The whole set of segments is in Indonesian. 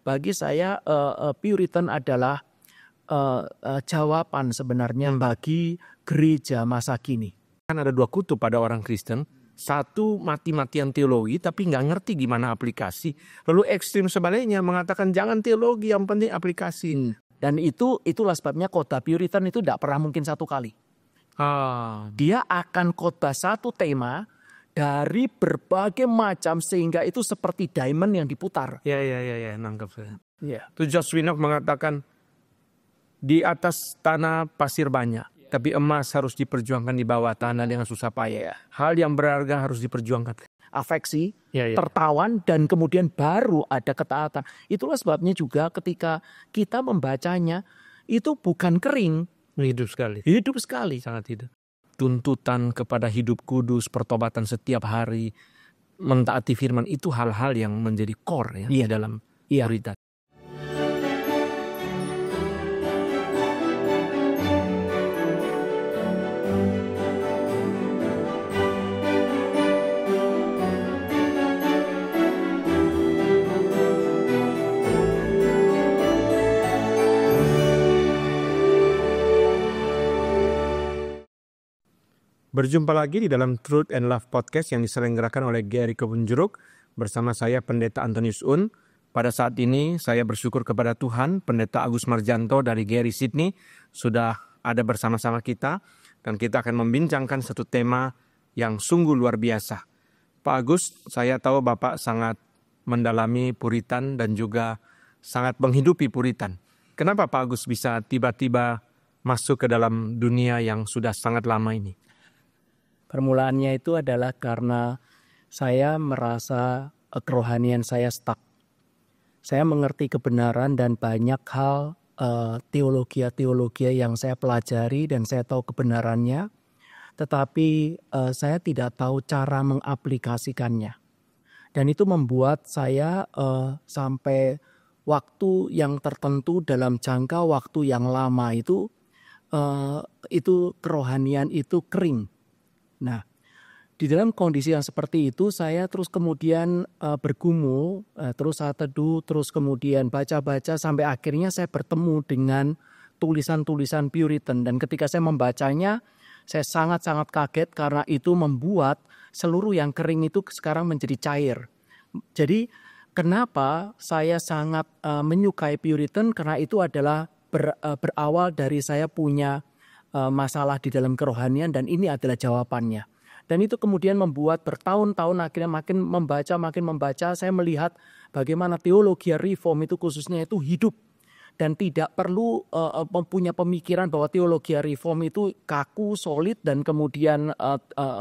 Bagi saya Puritan adalah jawaban sebenarnya bagi gereja masa kini. Kan ada dua kutub pada orang Kristen. Satu mati-matian teologi tapi nggak ngerti gimana aplikasi. Lalu ekstrim sebaliknya mengatakan jangan teologi, yang penting aplikasi. Dan itulah sebabnya khotbah Puritan itu tidak pernah mungkin satu kali. Dia akan khotbah satu tema dari berbagai macam sehingga itu seperti diamond yang diputar. Ya, nangkep saya. Ya. Itu Josh Winnock mengatakan di atas tanah pasir banyak. Tapi emas harus diperjuangkan di bawah tanah dengan susah payah. Hal yang berharga harus diperjuangkan. Afeksi, tertawan, dan kemudian baru ada ketaatan. Itulah sebabnya juga ketika kita membacanya, itu bukan kering. Hidup sekali. Hidup sekali. Sangat hidup. Tuntutan kepada hidup kudus, pertobatan setiap hari, mentaati firman, itu hal-hal yang menjadi core ya, dalam Puritan. Berjumpa lagi di dalam Truth and Love Podcast yang diselenggarakan oleh Gary Kebunjuruk bersama saya Pendeta Antonius Un. Pada saat ini saya bersyukur kepada Tuhan, Pendeta Agus Marjanto dari Gary Sydney sudah ada bersama-sama kita dan kita akan membincangkan satu tema yang sungguh luar biasa. Pak Agus, saya tahu Bapak sangat mendalami Puritan dan juga sangat menghidupi Puritan. Kenapa Pak Agus bisa tiba-tiba masuk ke dalam dunia yang sudah sangat lama ini? Permulaannya itu adalah karena saya merasa kerohanian saya stuck. Saya mengerti kebenaran dan banyak hal teologi yang saya pelajari dan saya tahu kebenarannya. Tetapi saya tidak tahu cara mengaplikasikannya. Dan itu membuat saya sampai waktu yang tertentu dalam jangka waktu yang lama itu kerohanian itu kering. Nah, di dalam kondisi yang seperti itu saya terus kemudian bergumul, terus saya teduh, terus kemudian baca-baca sampai akhirnya saya bertemu dengan tulisan-tulisan Puritan. Dan ketika saya membacanya, saya sangat-sangat kaget karena itu membuat seluruh yang kering itu sekarang menjadi cair. Jadi kenapa saya sangat menyukai Puritan? Karena itu adalah berawal dari saya punya masalah di dalam kerohanian dan ini adalah jawabannya. Dan itu kemudian membuat bertahun-tahun akhirnya makin membaca, saya melihat bagaimana teologi reform itu khususnya itu hidup. Dan tidak perlu mempunyai pemikiran bahwa teologi reform itu kaku, solid dan kemudian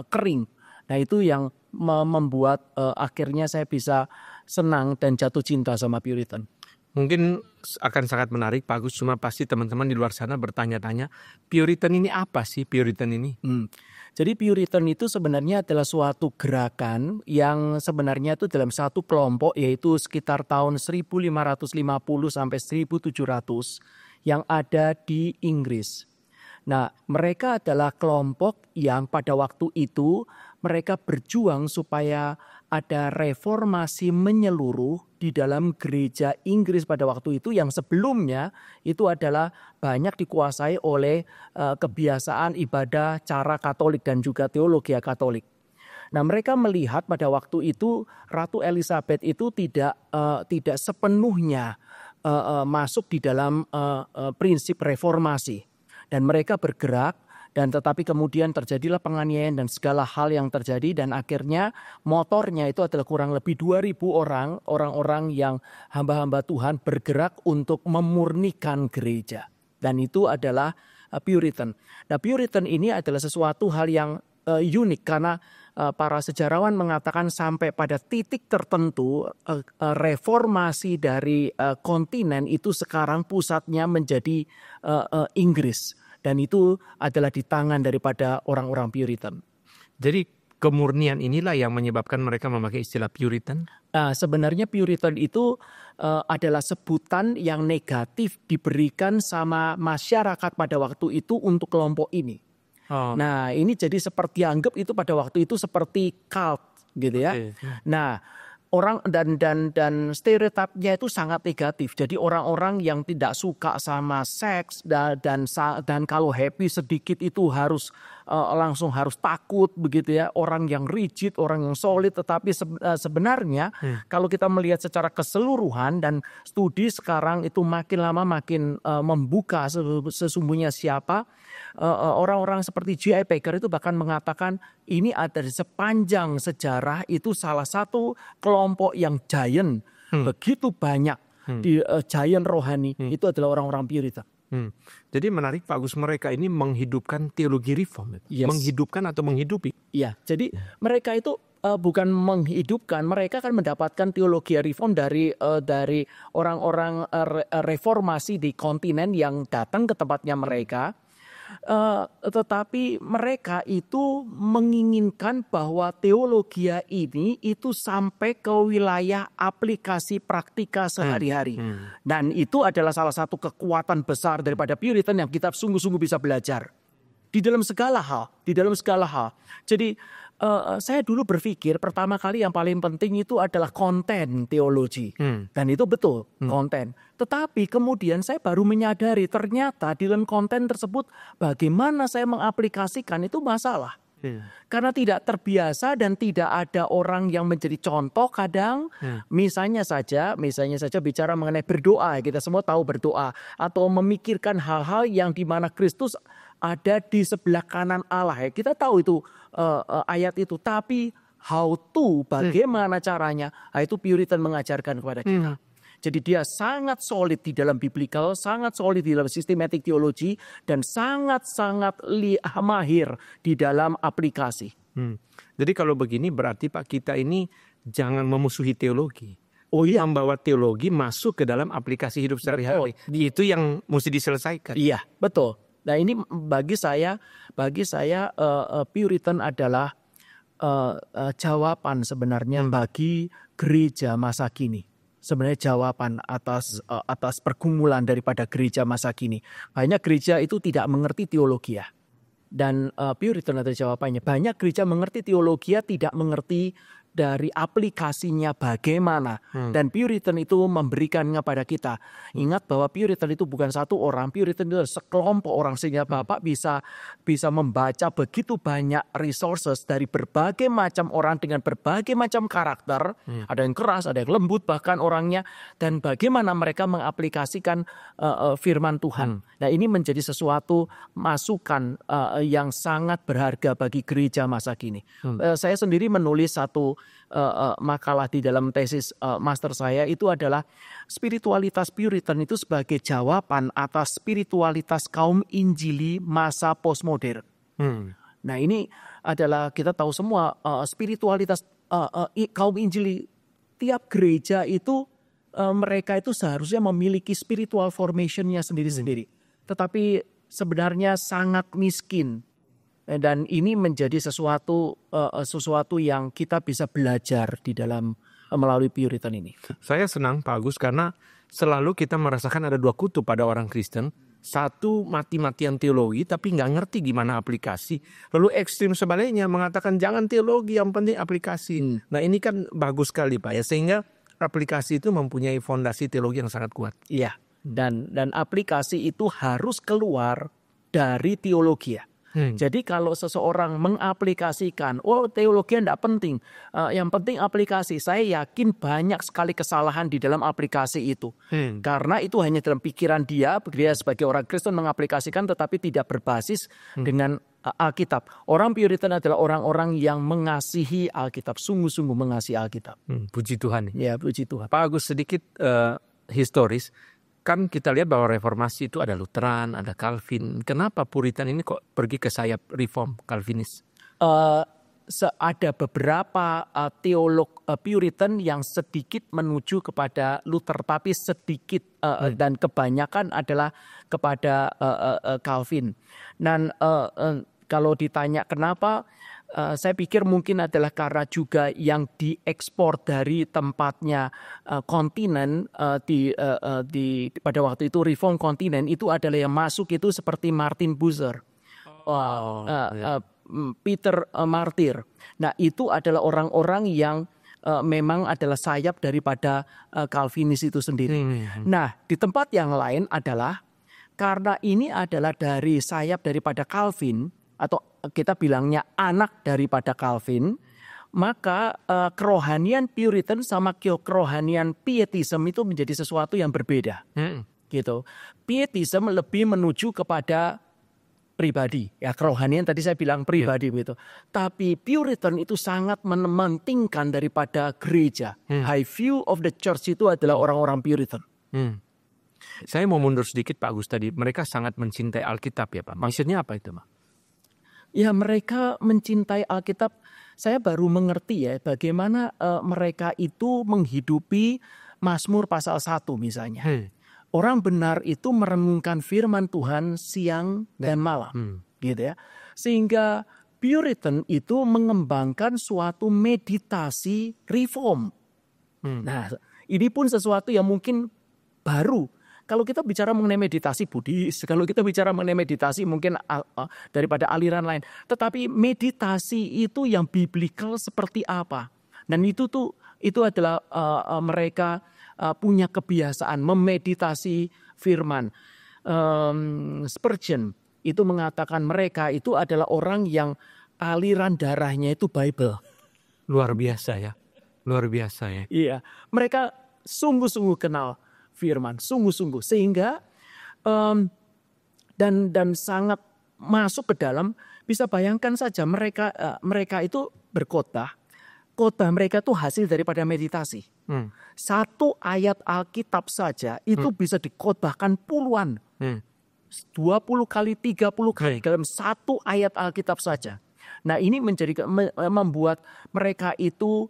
kering. Nah itu yang membuat akhirnya saya bisa senang dan jatuh cinta sama Puritan. Mungkin akan sangat menarik Pak Agus, cuma pasti teman-teman di luar sana bertanya-tanya, Puritan ini apa sih Puritan ini? Jadi Puritan itu sebenarnya adalah suatu gerakan yang sebenarnya itu dalam satu kelompok yaitu sekitar tahun 1550 sampai 1700 yang ada di Inggris. Nah, mereka adalah kelompok yang pada waktu itu mereka berjuang supaya ada reformasi menyeluruh di dalam gereja Inggris pada waktu itu yang sebelumnya itu adalah banyak dikuasai oleh kebiasaan ibadah cara Katolik dan juga teologi Katolik. Nah, mereka melihat pada waktu itu Ratu Elizabeth itu tidak sepenuhnya masuk di dalam prinsip reformasi dan mereka bergerak. Dan tetapi kemudian terjadilah penganiayaan dan segala hal yang terjadi dan akhirnya motornya itu adalah kurang lebih 2.000 orang-orang yang hamba-hamba Tuhan bergerak untuk memurnikan gereja. Dan itu adalah Puritan. Nah Puritan ini adalah sesuatu hal yang unik karena para sejarawan mengatakan sampai pada titik tertentu reformasi dari kontinen itu sekarang pusatnya menjadi Inggris. Dan itu adalah di tangan daripada orang-orang Puritan. Jadi kemurnian inilah yang menyebabkan mereka memakai istilah Puritan? Sebenarnya Puritan itu adalah sebutan yang negatif diberikan sama masyarakat pada waktu itu untuk kelompok ini. Nah ini jadi seperti anggap itu pada waktu itu seperti cult gitu ya. Nah orang dan stereotipnya itu sangat negatif. Jadi orang-orang yang tidak suka sama seks dan kalau happy sedikit itu harus langsung harus takut begitu ya. Orang yang rigid, orang yang solid. Tetapi sebenarnya kalau kita melihat secara keseluruhan dan studi sekarang itu makin lama makin membuka sesungguhnya siapa. Orang-orang seperti J.I. Packer itu bahkan mengatakan ini ada di sepanjang sejarah itu salah satu kelompok yang giant begitu banyak di giant rohani itu adalah orang-orang Puritan. Jadi menarik Pak Agus, mereka ini menghidupkan teologi reform, menghidupkan atau menghidupi. Iya, jadi mereka itu bukan menghidupkan, mereka kan mendapatkan teologi reform dari orang-orang reformasi di kontinen yang datang ke tempatnya mereka. Tetapi mereka itu menginginkan bahwa teologi ini itu sampai ke wilayah aplikasi praktika sehari-hari. Dan itu adalah salah satu kekuatan besar daripada Puritan yang kita sungguh-sungguh bisa belajar. Di dalam segala hal. Jadi saya dulu berpikir pertama kali yang paling penting itu adalah konten teologi. Dan itu betul, konten. Tetapi kemudian saya baru menyadari ternyata di dalam konten tersebut bagaimana saya mengaplikasikan itu masalah. Karena tidak terbiasa dan tidak ada orang yang menjadi contoh kadang. Misalnya saja bicara mengenai berdoa. Kita semua tahu berdoa. Atau memikirkan hal-hal yang di mana Kristus ada di sebelah kanan Allah. Kita tahu itu ayat itu. Tapi how to, bagaimana caranya, itu Puritan mengajarkan kepada kita. Jadi dia sangat solid di dalam biblical, sangat solid di dalam systematic theology, dan sangat-sangat mahir di dalam aplikasi. Jadi kalau begini berarti Pak, kita ini jangan memusuhi teologi. Oh iya, membawa teologi masuk ke dalam aplikasi hidup sehari-hari. Itu yang mesti diselesaikan. Iya, betul. Nah ini bagi saya Puritan adalah jawaban sebenarnya bagi gereja masa kini. Sebenarnya jawaban atas pergumulan daripada gereja masa kini. Banyak gereja itu tidak mengerti teologi ya. Dan Puritan ada jawabannya. Banyak gereja mengerti teologi, tidak mengerti dari aplikasinya bagaimana. Dan Puritan itu memberikan kepada kita. Ingat bahwa Puritan itu bukan satu orang. Puritan itu sekelompok orang. Sehingga Bapak bisa membaca begitu banyak resources dari berbagai macam orang dengan berbagai macam karakter. Ada yang keras, ada yang lembut bahkan orangnya. Dan bagaimana mereka mengaplikasikan firman Tuhan. Nah ini menjadi sesuatu masukan yang sangat berharga bagi gereja masa kini. Saya sendiri menulis satu makalah di dalam tesis master saya itu adalah spiritualitas Puritan itu sebagai jawaban atas spiritualitas kaum Injili masa postmodern. Nah ini adalah kita tahu semua spiritualitas kaum Injili tiap gereja itu mereka itu seharusnya memiliki spiritual formationnya sendiri-sendiri. Tetapi sebenarnya sangat miskin. Dan ini menjadi sesuatu yang kita bisa belajar di dalam melalui Puritan ini. Saya senang Pak Agus karena selalu kita merasakan ada dua kutub pada orang Kristen. Satu mati-matian teologi tapi nggak ngerti gimana aplikasi. Lalu ekstrim sebaliknya mengatakan jangan teologi, yang penting aplikasi. Nah ini kan bagus sekali Pak ya, sehingga aplikasi itu mempunyai fondasi teologi yang sangat kuat. Iya, dan aplikasi itu harus keluar dari teologi ya. Jadi kalau seseorang mengaplikasikan, teologi tidak penting, yang penting aplikasi. Saya yakin banyak sekali kesalahan di dalam aplikasi itu. Karena itu hanya dalam pikiran dia sebagai orang Kristen mengaplikasikan tetapi tidak berbasis dengan Alkitab. Orang Puritan adalah orang-orang yang mengasihi Alkitab, sungguh-sungguh mengasihi Alkitab. Puji Tuhan. Ya, puji Tuhan. Pak Agus sedikit historis. Kan kita lihat bahwa reformasi itu ada Lutheran, ada Calvin. Kenapa Puritan ini kok pergi ke sayap reform Calvinis? Ada beberapa teolog Puritan yang sedikit menuju kepada Luther, tapi sedikit dan kebanyakan adalah kepada Calvin. Dan kalau ditanya kenapa, saya pikir mungkin adalah karena juga yang diekspor dari tempatnya kontinen pada waktu itu Reform kontinen itu adalah yang masuk itu seperti Martin Bucer, Peter Martyr. Nah itu adalah orang-orang yang memang adalah sayap daripada Calvinis itu sendiri. Nah, di tempat yang lain adalah karena ini adalah dari sayap daripada Calvin atau kita bilangnya anak daripada Calvin, maka kerohanian Puritan sama kerohanian Pietism itu menjadi sesuatu yang berbeda. Gitu. Pietism lebih menuju kepada pribadi, ya kerohanian tadi saya bilang pribadi begitu. Tapi Puritan itu sangat mementingkan daripada gereja. High view of the church itu adalah orang-orang Puritan. Saya mau mundur sedikit Pak Agus tadi. Mereka sangat mencintai Alkitab ya Pak. Maksudnya apa itu Pak? Ya mereka mencintai Alkitab. Saya baru mengerti ya bagaimana mereka itu menghidupi Mazmur pasal 1 misalnya. Orang benar itu merenungkan firman Tuhan siang dan malam, gitu ya. Sehingga Puritan itu mengembangkan suatu meditasi reform. Nah, ini pun sesuatu yang mungkin baru. Kalau kita bicara mengenai meditasi Buddhis, kalau kita bicara mengenai meditasi mungkin daripada aliran lain. Tetapi meditasi itu yang biblical seperti apa? Dan itu adalah mereka punya kebiasaan memeditasi firman. Spurgeon itu mengatakan mereka itu adalah orang yang aliran darahnya itu Bible. Luar biasa ya. Luar biasa ya. Iya, mereka sungguh-sungguh kenal firman, sungguh-sungguh sehingga dan sangat masuk ke dalam. Bisa bayangkan saja mereka itu berkhotbah. Khotbah mereka itu hasil daripada meditasi. Satu ayat Alkitab saja itu bisa dikhotbahkan puluhan. 20 kali, 30 kali dalam satu ayat Alkitab saja. Nah ini membuat mereka itu,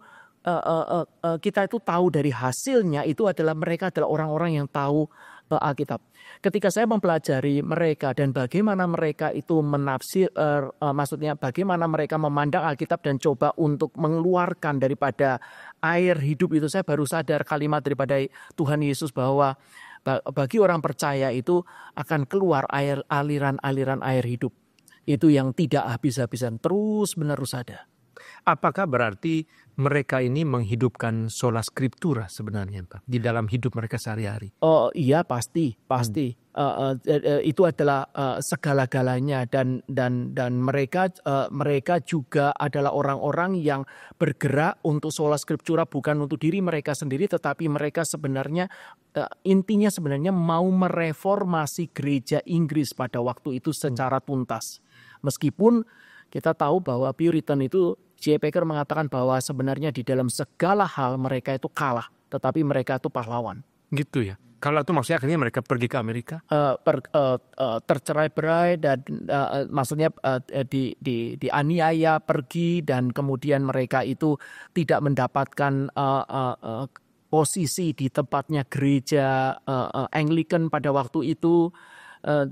kita itu tahu dari hasilnya itu adalah mereka adalah orang-orang yang tahu Alkitab. Ketika saya mempelajari mereka dan bagaimana mereka itu maksudnya bagaimana mereka memandang Alkitab dan coba untuk mengeluarkan daripada air hidup itu, saya baru sadar kalimat daripada Tuhan Yesus bahwa bagi orang percaya itu akan keluar aliran-aliran air hidup. Itu yang tidak habis-habisan, terus menerus ada. Apakah berarti mereka ini menghidupkan sola scriptura sebenarnya Pak di dalam hidup mereka sehari-hari? Oh iya pasti. Itu adalah segala-galanya dan mereka juga adalah orang-orang yang bergerak untuk sola scriptura bukan untuk diri mereka sendiri, tetapi mereka sebenarnya intinya sebenarnya mau mereformasi gereja Inggris pada waktu itu secara tuntas. Meskipun kita tahu bahwa Puritan itu, J. Packer mengatakan bahwa sebenarnya di dalam segala hal mereka itu kalah, tetapi mereka itu pahlawan. Gitu ya. Kalau itu maksudnya akhirnya mereka pergi ke Amerika? Tercerai-berai dan maksudnya dianiaya pergi dan kemudian mereka itu tidak mendapatkan posisi di tempatnya gereja Anglican pada waktu itu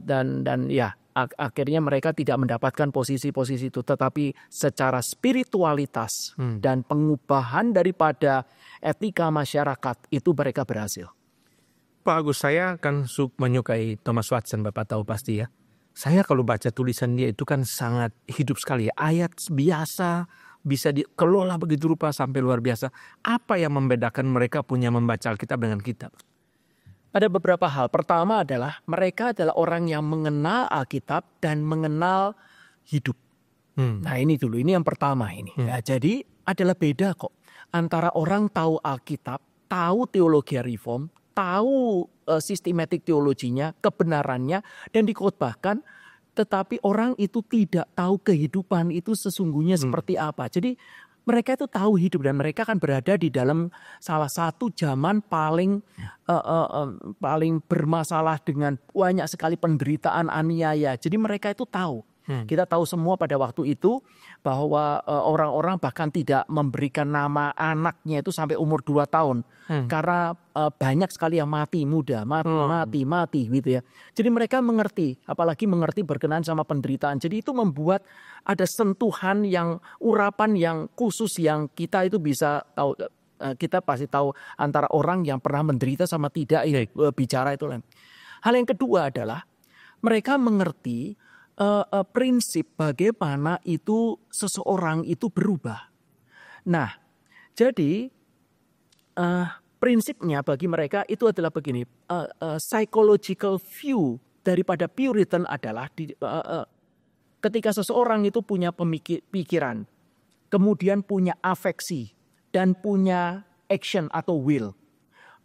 dan ya. Akhirnya mereka tidak mendapatkan posisi-posisi itu, tetapi secara spiritualitas dan pengubahan daripada etika masyarakat itu mereka berhasil. Pak Agus, saya kan menyukai Thomas Watson, Bapak tahu pasti ya. Saya kalau baca tulisan dia itu kan sangat hidup sekali ya. Ayat biasa bisa dikelola begitu rupa sampai luar biasa. Apa yang membedakan mereka punya membaca Alkitab dengan kita? Ada beberapa hal. Pertama adalah mereka adalah orang yang mengenal Alkitab dan mengenal hidup. Nah ini dulu, ini yang pertama ini. Ya, jadi adalah beda kok antara orang tahu Alkitab, tahu teologi reform, tahu sistematik teologinya, kebenarannya dan dikhotbahkan, tetapi orang itu tidak tahu kehidupan itu sesungguhnya seperti apa. Jadi mereka itu tahu hidup dan mereka kan berada di dalam salah satu zaman paling bermasalah dengan banyak sekali penderitaan aniaya. Jadi mereka itu tahu. Kita tahu semua pada waktu itu bahwa orang-orang bahkan tidak memberikan nama anaknya itu sampai umur 2 tahun. Karena banyak sekali yang mati muda, mati gitu ya. Jadi mereka mengerti, apalagi mengerti berkenaan sama penderitaan. Jadi itu membuat ada sentuhan yang, urapan yang khusus yang kita itu bisa tahu. Kita pasti tahu antara orang yang pernah menderita sama tidak ya, bicara itu lain. Hal yang kedua adalah mereka mengerti prinsip bagaimana itu seseorang itu berubah. Nah, Jadi prinsipnya bagi mereka itu adalah begini, psychological view daripada Puritan adalah ketika seseorang itu punya pikiran, kemudian punya afeksi dan punya action atau will.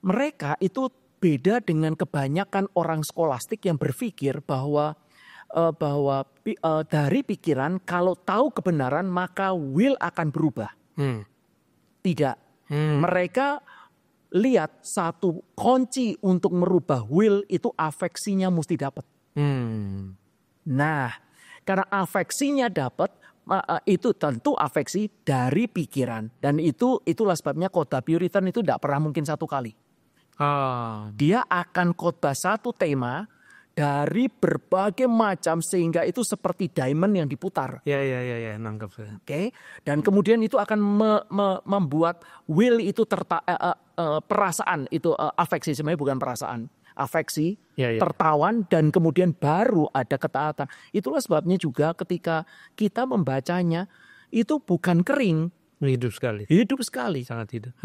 Mereka itu beda dengan kebanyakan orang skolastik yang berpikir bahwa dari pikiran kalau tahu kebenaran maka will akan berubah. Tidak. Mereka lihat satu kunci untuk merubah will itu afeksinya mesti dapat. Nah, karena afeksinya dapat, itu tentu afeksi dari pikiran. Dan itulah sebabnya khotbah Puritan itu tidak pernah mungkin satu kali. Dia akan khotbah satu tema dari berbagai macam sehingga itu seperti diamond yang diputar. Ya, nangkep saya. Oke. Dan kemudian itu akan membuat will itu perasaan itu afeksi, sebenarnya bukan perasaan. Afeksi, tertawan, dan kemudian baru ada ketaatan. Itulah sebabnya juga ketika kita membacanya itu bukan kering. Hidup sekali. Hidup sekali. Sangat hidup.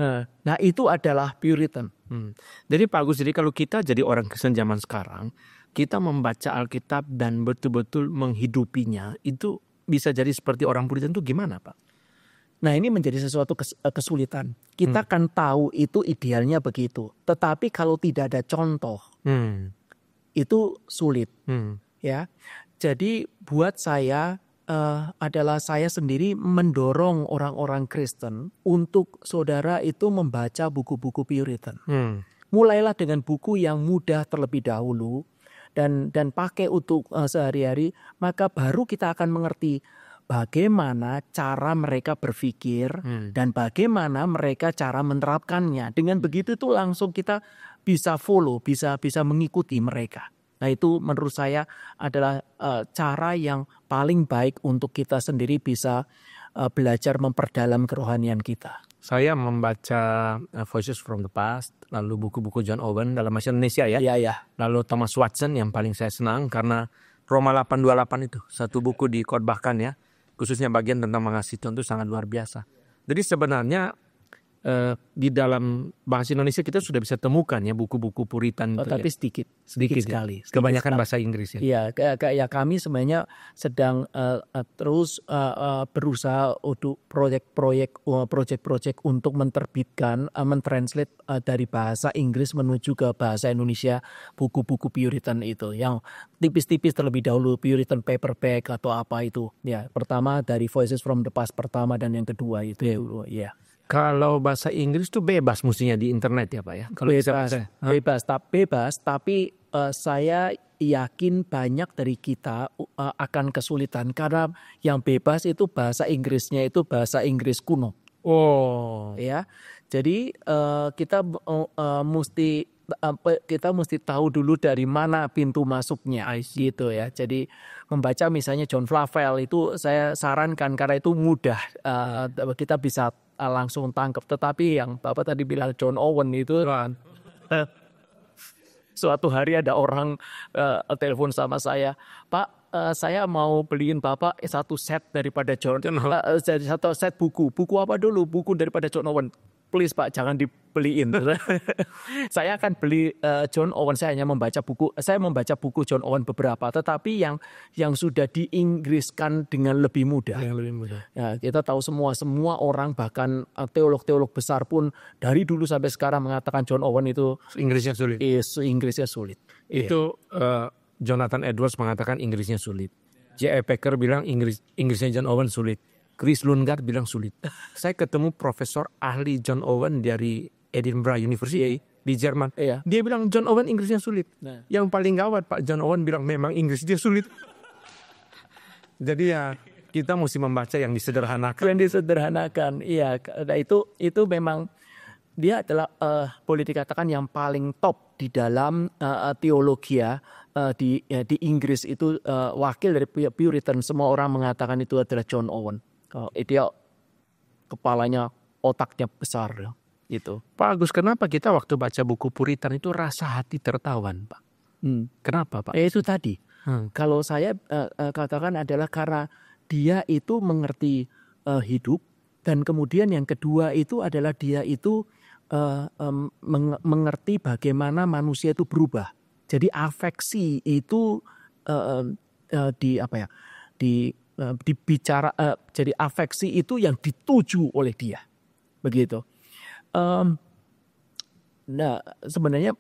Nah itu adalah Puritan. Jadi Pak Agus, jadi kalau kita jadi orang Kristen zaman sekarang, kita membaca Alkitab dan betul-betul menghidupinya, itu bisa jadi seperti orang Puritan itu gimana Pak? Nah ini menjadi sesuatu kesulitan. Kita kan tahu itu idealnya begitu. Tetapi kalau tidak ada contoh, itu sulit. Ya, jadi buat saya adalah saya sendiri mendorong orang-orang Kristen untuk saudara itu membaca buku-buku Puritan. Mulailah dengan buku yang mudah terlebih dahulu dan pakai untuk sehari-hari, maka baru kita akan mengerti bagaimana cara mereka berpikir dan bagaimana mereka cara menerapkannya. Dengan begitu tuh langsung kita bisa follow, bisa mengikuti mereka. Nah itu menurut saya adalah cara yang paling baik untuk kita sendiri bisa belajar memperdalam kerohanian kita. Saya membaca Voices from the Past, lalu buku-buku John Owen dalam bahasa Indonesia ya. Lalu Thomas Watson yang paling saya senang karena Roma 8:28 itu satu buku dikhotbahkan ya. Khususnya bagian tentang mengasihi Tuhan itu sangat luar biasa. Jadi sebenarnya di dalam bahasa Indonesia kita sudah bisa temukan ya buku-buku Puritan itu. Tapi sedikit sekali. Kebanyakan bahasa Inggris ya. Iya, kayak kami sebenarnya sedang terus berusaha untuk proyek-proyek untuk menerbitkan, mentranslate dari bahasa Inggris menuju ke bahasa Indonesia buku-buku Puritan itu. Yang tipis-tipis terlebih dahulu, Puritan paperback atau apa itu. Ya, pertama dari Voices from the Past pertama dan yang kedua itu dulu. Ya. Kalau bahasa Inggris tuh bebas mestinya di internet ya Pak ya? Kalau bebas, tapi saya yakin banyak dari kita akan kesulitan karena yang bebas itu bahasa Inggrisnya itu bahasa Inggris kuno. Ya, jadi kita mesti tahu dulu dari mana pintu masuknya, gitu ya. Jadi membaca misalnya John Flavel itu saya sarankan karena itu mudah, kita bisa langsung tangkap. Tetapi yang Bapak tadi bilang John Owen itu suatu hari ada orang telepon sama saya, Pak, saya mau beliin Bapak satu set daripada satu set buku apa dulu? Buku daripada John Owen. Please Pak, jangan dibeliin. Saya akan beli John Owen. Saya membaca buku John Owen beberapa, tetapi yang sudah diinggriskan dengan lebih mudah. Ya, kita tahu semua orang, bahkan teolog-teolog besar pun dari dulu sampai sekarang mengatakan John Owen itu Inggrisnya sulit. Itu Jonathan Edwards mengatakan Inggrisnya sulit. J.I. Packer bilang Inggrisnya John Owen sulit. Chris Lundgaard bilang sulit. Saya ketemu profesor ahli John Owen dari Edinburgh University di Jerman. Dia bilang John Owen Inggrisnya sulit. Yang paling gawat Pak John Owen bilang memang Inggris dia sulit. Jadi ya kita mesti membaca yang disederhanakan. Iya, itu memang dia adalah boleh dikatakan yang paling top di dalam teologi di Inggris itu, wakil dari Puritan. Semua orang mengatakan itu adalah John Owen. Dia kepalanya, otaknya besar itu. Pak Agus, kenapa kita waktu baca buku Puritan itu rasa hati tertawan Pak? Kenapa Pak? Itu tadi. Kalau saya katakan adalah karena dia itu mengerti hidup, Dan kemudian yang kedua itu adalah dia itu mengerti bagaimana manusia itu berubah. Jadi afeksi itu jadi afeksi itu yang dituju oleh dia, begitu. Nah, sebenarnya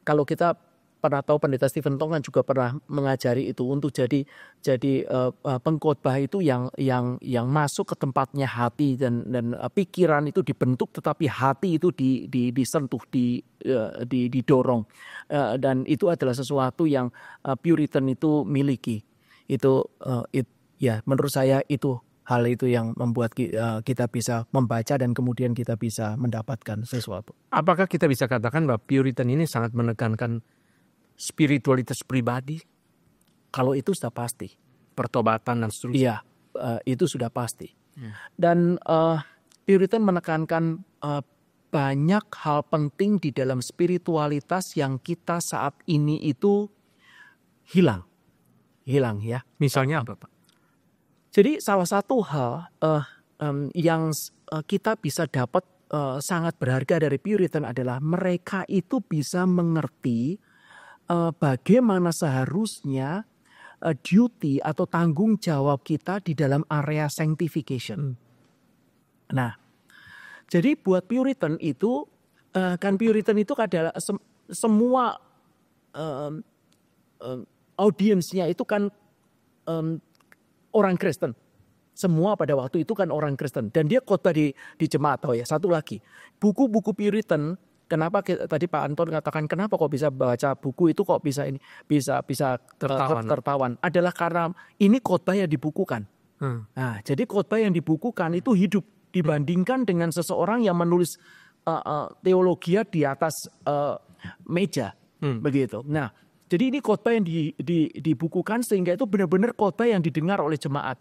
kalau kita pernah tahu Pendeta Stephen Tong kan juga pernah mengajari itu untuk jadi pengkhotbah itu yang masuk ke tempatnya hati dan pikiran itu dibentuk, tetapi hati itu disentuh, didorong, dan itu adalah sesuatu yang Puritan itu miliki. Menurut saya itu hal itu yang membuat kita bisa membaca dan kemudian kita bisa mendapatkan sesuatu. Apakah kita bisa katakan bahwa Puritan ini sangat menekankan spiritualitas pribadi? Kalau itu sudah pasti. Pertobatan dan seterusnya. Iya, itu sudah pasti. Dan Puritan menekankan banyak hal penting di dalam spiritualitas yang kita saat ini itu hilang ya. Misalnya apa, Pak? Jadi salah satu hal yang kita bisa dapat sangat berharga dari Puritan adalah mereka itu bisa mengerti bagaimana seharusnya duty atau tanggung jawab kita di dalam area sanctification. Nah, jadi buat Puritan itu kan Puritan itu adalah semua audiensnya itu kan orang Kristen. Semua pada waktu itu kan orang Kristen. Dan dia khotbah di jemaat. Oh ya, satu lagi. Buku-buku Puritan, kenapa tadi Pak Anton katakan kenapa kok bisa baca buku itu kok bisa tertawan. Adalah karena ini khotbah yang dibukukan. Nah, jadi khotbah yang dibukukan itu hidup dibandingkan dengan seseorang yang menulis teologia di atas meja. Begitu. Nah, jadi ini khotbah yang dibukukan sehingga itu benar-benar khotbah yang didengar oleh jemaat.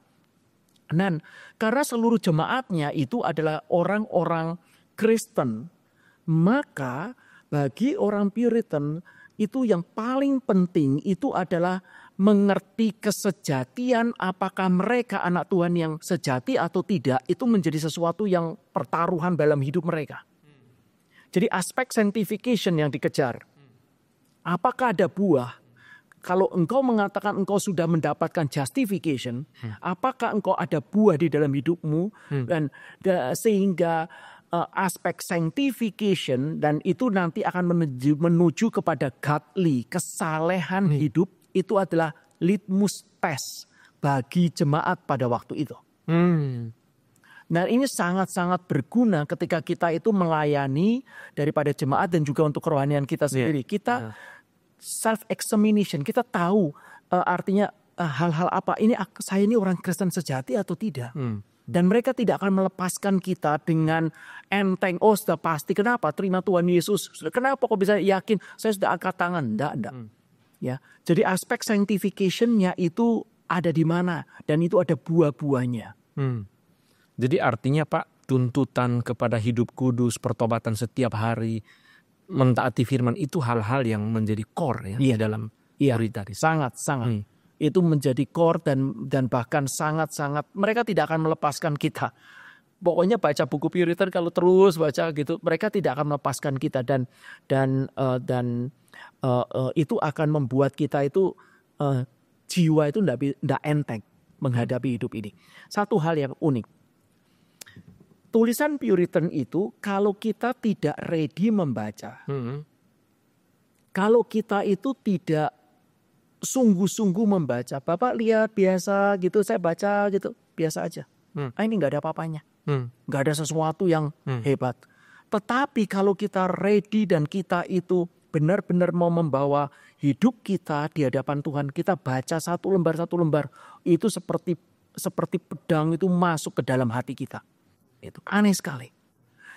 Dan karena seluruh jemaatnya itu adalah orang-orang Kristen, maka bagi orang Puritan itu yang paling penting itu adalah mengerti kesejatian, apakah mereka anak Tuhan yang sejati atau tidak, itu menjadi sesuatu yang pertaruhan dalam hidup mereka. Jadi aspek sanctification yang dikejar. Apakah ada buah? Kalau engkau mengatakan engkau sudah mendapatkan justification, apakah engkau ada buah di dalam hidupmu? Dan sehingga aspek sanctification dan itu nanti akan menuju kepada godly, kesalehan hidup, itu adalah litmus test bagi jemaat pada waktu itu. Nah, ini sangat-sangat berguna ketika kita itu melayani daripada jemaat dan juga untuk kerohanian kita sendiri. Kita self-examination, kita tahu artinya hal-hal apa, saya ini orang Kristen sejati atau tidak. Dan mereka tidak akan melepaskan kita dengan enteng, oh sudah pasti, kenapa? Terima Tuhan Yesus. Kenapa kok bisa yakin saya sudah angkat tangan? Enggak. Ya, jadi aspek sanctification-nya itu ada di mana dan itu ada buah-buahnya. Jadi artinya Pak, tuntutan kepada hidup kudus, pertobatan setiap hari, mentaati firman itu hal-hal yang menjadi core ya dalam Puritan. Sangat. Itu menjadi core dan bahkan sangat-sangat mereka tidak akan melepaskan kita. Pokoknya baca buku Puritan kalau terus baca gitu, mereka tidak akan melepaskan kita dan itu akan membuat kita itu jiwa itu tidak enteng menghadapi hidup ini. Satu hal yang unik. Tulisan Puritan itu kalau kita tidak ready membaca, kalau kita itu tidak sungguh-sungguh membaca, Bapak lihat biasa gitu, saya baca gitu, biasa aja. Ini nggak ada apa-apanya, nggak ada sesuatu yang hebat. Tetapi kalau kita ready dan kita itu benar-benar mau membawa hidup kita di hadapan Tuhan, kita baca satu lembar, itu seperti pedang itu masuk ke dalam hati kita. Itu aneh sekali.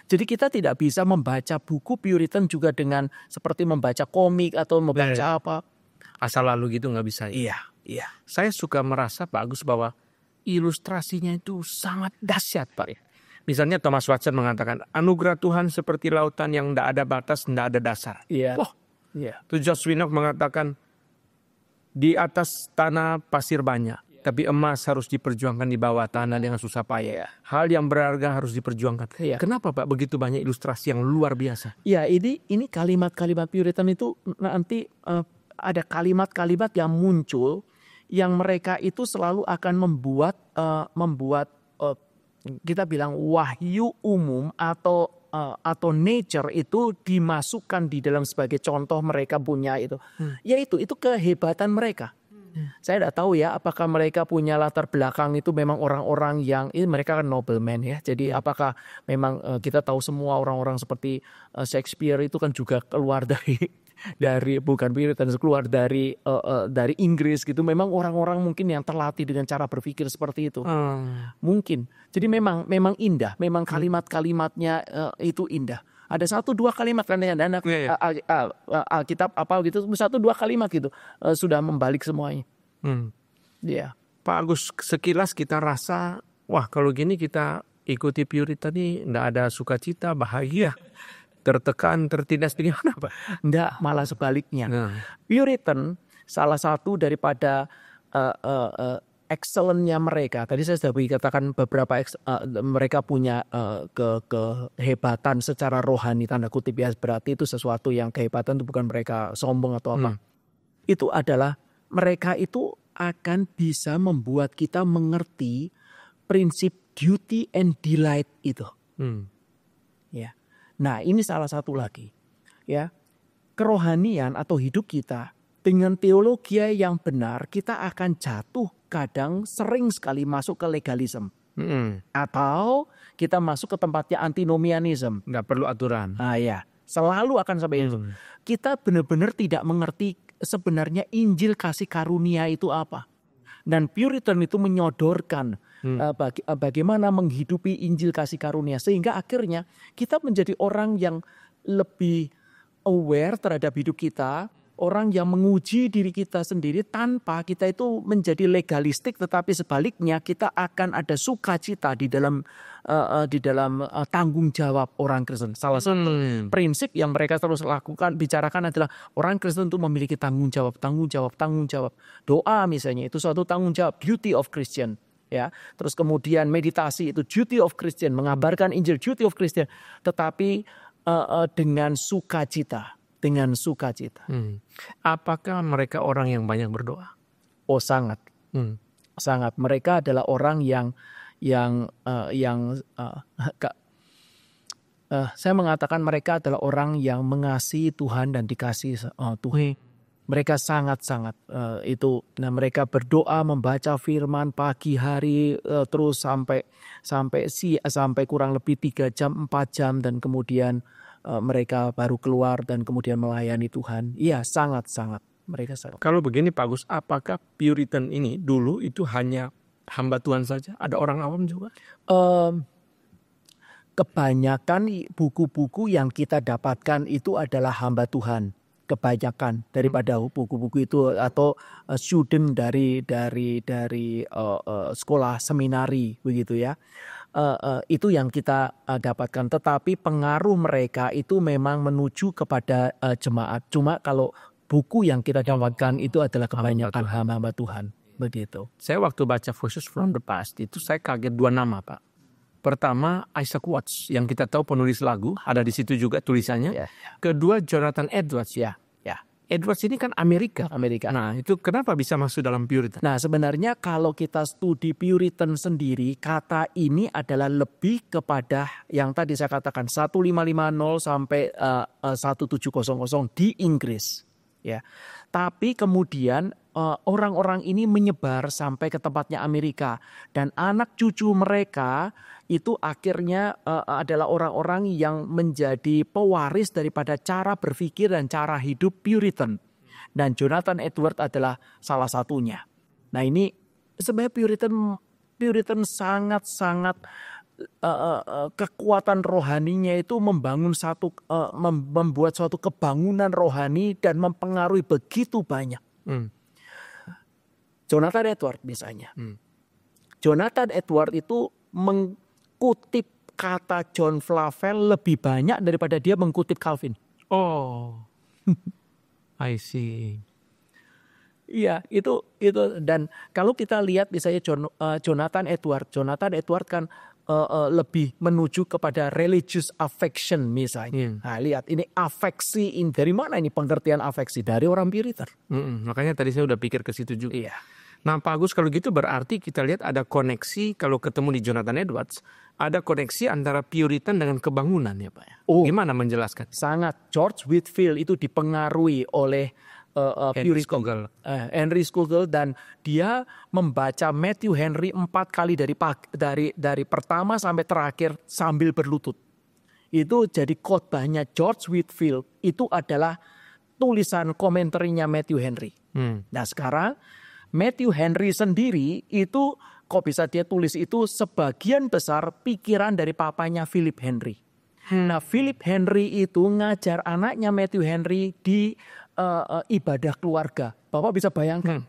Jadi kita tidak bisa membaca buku Puritan juga dengan seperti membaca komik atau membaca apa. Asal lalu gitu nggak bisa. Iya. Saya suka merasa Pak Agus bahwa ilustrasinya itu sangat dahsyat Pak ya. Misalnya Thomas Watson mengatakan anugerah Tuhan seperti lautan yang tidak ada batas, tidak ada dasar. Iya. Itu Josh Winnock mengatakan di atas tanah pasir banyak. Tapi emas harus diperjuangkan di bawah tanah dengan susah payah. Hal yang berharga harus diperjuangkan. Iya. Kenapa Pak begitu banyak ilustrasi yang luar biasa? Ya, ini kalimat-kalimat Puritan itu nanti ada kalimat-kalimat yang muncul yang mereka itu selalu akan membuat kita bilang wahyu umum atau nature itu dimasukkan di dalam sebagai contoh mereka punya itu. Yaitu kehebatan mereka. Saya tidak tahu ya apakah mereka punya latar belakang itu memang orang-orang yang ini mereka kan nobleman ya. Jadi apakah memang kita tahu semua orang-orang seperti Shakespeare itu kan juga keluar dari bukan Puritan, keluar dari Inggris gitu. Memang orang-orang mungkin yang terlatih dengan cara berpikir seperti itu. Mungkin. Jadi memang indah, memang kalimat-kalimatnya itu indah. Ada 1-2 kalimat kan ya anak Alkitab apa gitu, 1-2 kalimat gitu sudah membalik semuanya. Ya. Pak Agus, sekilas kita rasa wah kalau gini kita ikuti Puritan ini enggak ada sukacita, bahagia, tertekan, tertindas, gimana Pak? Enggak, malah sebaliknya. Puritan salah satu daripada excellent-nya mereka. Tadi saya sudah katakan beberapa mereka punya kehebatan secara rohani, tanda kutip ya, berarti itu sesuatu yang kehebatan itu bukan mereka sombong atau apa. Itu adalah mereka itu akan bisa membuat kita mengerti prinsip duty and delight itu. Ya. Nah, ini salah satu lagi. Ya. Kerohanian atau hidup kita dengan teologi yang benar, kita akan jatuh kadang sering sekali masuk ke legalisme. Atau kita masuk ke tempatnya antinomianism. Nggak perlu aturan. Ya, selalu akan sampai itu. Kita benar-benar tidak mengerti sebenarnya Injil kasih karunia itu apa. Dan Puritan itu menyodorkan bagaimana menghidupi Injil kasih karunia. Sehingga akhirnya kita menjadi orang yang lebih aware terhadap hidup kita. Orang yang menguji diri kita sendiri tanpa kita itu menjadi legalistik, tetapi sebaliknya kita akan ada sukacita di dalam tanggung jawab orang Kristen. Salah satu prinsip yang mereka terus bicarakan adalah orang Kristen itu memiliki tanggung jawab. Doa misalnya itu suatu tanggung jawab, duty of Christian. Ya, terus kemudian meditasi itu duty of Christian, mengabarkan Injil duty of Christian, tetapi dengan sukacita. Apakah mereka orang yang banyak berdoa? Oh, sangat. Sangat. Mereka adalah orang yang saya mengatakan mereka adalah orang yang mengasihi Tuhan dan dikasihi Tuhan. Mereka sangat-sangat itu. Nah, mereka berdoa, membaca firman pagi hari terus sampai kurang lebih 3 jam, 4 jam, dan kemudian mereka baru keluar dan kemudian melayani Tuhan. Iya, sangat-sangat. Mereka sangat. Kalau begini Pak Agus, apakah Puritan ini dulu itu hanya hamba Tuhan saja? Ada orang awam juga? Kebanyakan buku-buku yang kita dapatkan itu adalah hamba Tuhan. Kebanyakan daripada buku-buku itu atau student dari sekolah seminari begitu ya. Itu yang kita dapatkan, tetapi pengaruh mereka itu memang menuju kepada jemaat. Cuma kalau buku yang kita dapatkan itu adalah kebanyakan hamba Tuhan, begitu. Saya waktu baca Voices from the Past itu saya kaget 2 nama Pak. Pertama Isaac Watts yang kita tahu penulis lagu, ada di situ juga tulisannya. Kedua Jonathan Edwards ya. Edwards ini kan Amerika. Nah, itu kenapa bisa masuk dalam Puritan? Nah, sebenarnya kalau kita studi Puritan sendiri, kata ini adalah lebih kepada yang tadi saya katakan 1550 sampai 1700 di Inggris, ya. Tapi kemudian orang-orang ini menyebar sampai ke tempatnya Amerika, dan anak cucu mereka itu akhirnya adalah orang-orang yang menjadi pewaris daripada cara berpikir dan cara hidup Puritan. Dan Jonathan Edwards adalah salah satunya. Nah, ini sebenarnya Puritan sangat-sangat kekuatan rohaninya itu membuat suatu kebangunan rohani dan mempengaruhi begitu banyak. Jonathan Edwards misalnya. Jonathan Edwards itu mengutip kata John Flavel lebih banyak daripada dia mengutip Calvin. Oh, I see. Iya, itu dan kalau kita lihat misalnya Jonathan Edward kan lebih menuju kepada religious affection misalnya. Nah, lihat ini afeksi dari mana ini pengertian afeksi dari orang Puritan. Makanya tadi saya udah pikir ke situ juga. Iya. Nah, Pak Agus, kalau gitu berarti kita lihat ada koneksi kalau ketemu di Jonathan Edwards, ada koneksi antara Puritan dengan kebangunan ya Pak ya. Gimana menjelaskan? Sangat. George Whitefield itu dipengaruhi oleh Puritan. Henry Scougal, dan dia membaca Matthew Henry 4 kali dari pertama sampai terakhir sambil berlutut. Itu jadi khotbahnya George Whitefield itu adalah tulisan komentarnya Matthew Henry. Nah sekarang Matthew Henry sendiri itu kok bisa dia tulis itu sebagian besar pikiran dari papanya Philip Henry. Nah Philip Henry itu ngajar anaknya Matthew Henry di ibadah keluarga. Bapak bisa bayangkan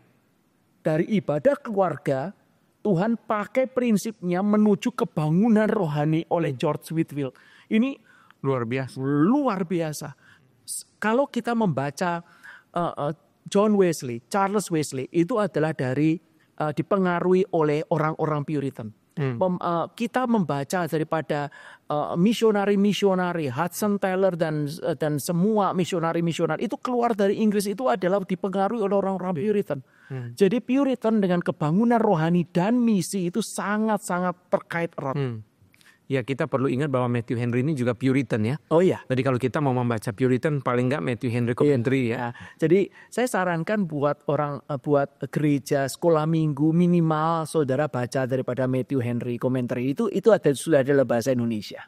dari ibadah keluarga Tuhan pakai prinsipnya menuju kebangunan rohani oleh George Whitefield. Ini luar biasa. Luar biasa. Kalau kita membaca John Wesley, Charles Wesley itu adalah dipengaruhi oleh orang-orang Puritan. Kita membaca daripada misionari Hudson Taylor dan semua misionari itu keluar dari Inggris itu adalah dipengaruhi oleh orang-orang Puritan. Jadi Puritan dengan kebangunan rohani dan misi itu sangat-sangat terkait erat. Ya kita perlu ingat bahwa Matthew Henry ini juga Puritan ya. Oh iya. Jadi kalau kita mau membaca Puritan paling nggak Matthew Henry Commentary ya. Jadi saya sarankan buat gereja sekolah minggu minimal saudara baca daripada Matthew Henry Commentary itu sudah ada bahasa Indonesia.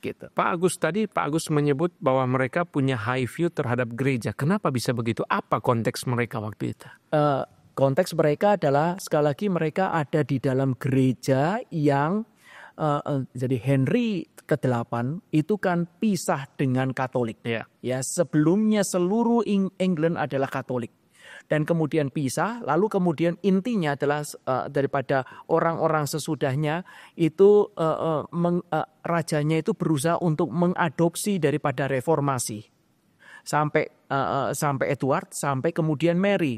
Gitu. Pak Agus menyebut bahwa mereka punya high view terhadap gereja. Kenapa bisa begitu? Apa konteks mereka waktu itu? Konteks mereka adalah sekali lagi mereka ada di dalam gereja yang jadi Henry ke-8 itu kan pisah dengan Katolik. Ya, sebelumnya seluruh England adalah Katolik. Dan kemudian pisah, lalu kemudian intinya adalah daripada orang-orang sesudahnya itu rajanya itu berusaha untuk mengadopsi daripada reformasi. Sampai Edward, sampai kemudian Mary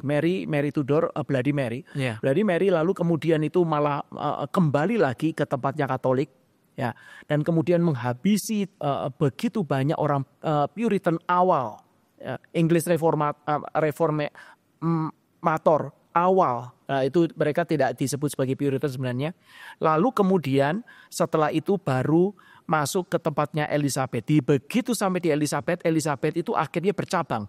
Tudor, Bloody Mary. Bloody Mary lalu kemudian itu malah kembali lagi ke tempatnya Katolik, ya, dan kemudian menghabisi begitu banyak orang Puritan awal, English Reformator awal. Nah, itu mereka tidak disebut sebagai Puritan sebenarnya. Lalu kemudian setelah itu baru masuk ke tempatnya Elizabeth. Begitu sampai di Elizabeth itu akhirnya bercabang.